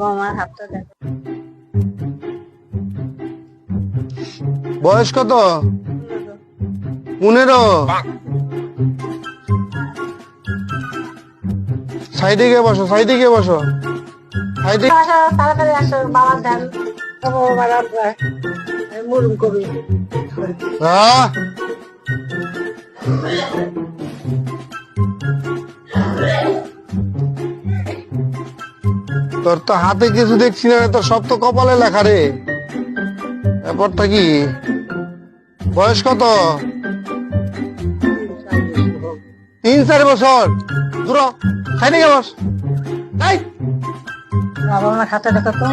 আমার হাতটা দেখো। বয়স কত? 15। সাইডে গিয়ে বসো, সাইডে গিয়ে বসো, সাইডে। আসো, তাড়াতাড়ি আসো, বাবার ধ্যান মুরুম কবি। হ্যাঁ, তোর তো হাতে কিছু দেখছি না রে, তোর সব তো কপালে লেখা রে। ব্যাপারটা কি? বয়স কত? 3-4 বছর। দূর হ, সাইডে গিয়ে বস। এই, বাবা আমার হাতটা দেখো তো।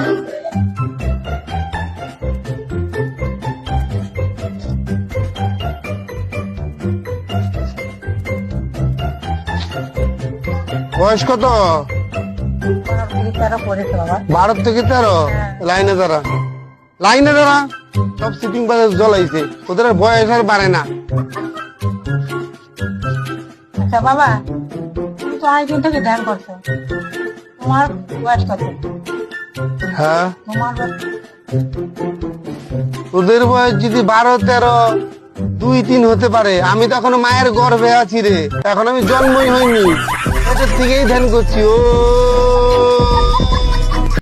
বয়স কত? 12 পড়েছে বাবা। 12 থেকে 13। লাইনে দাঁড়া, লাইনে দাঁড়া। সব সিটিং বাজে জ্বলাইছে, ওদের আর বয়স আর বাড়ে না। আচ্ছা বাবা, তুমি তো অনেকদিন থেকে ধ্যান করছো, তোমার বয়স কত? হ্যাঁ, তোমার ওদের বয়স যদি 12-13, 2-3 হতে পারে। আমি তো এখনো মায়ের গর্ভে আছি রে, এখন আমি জন্মই হইনি। এটার থেকেই ধ্যান করছি। ও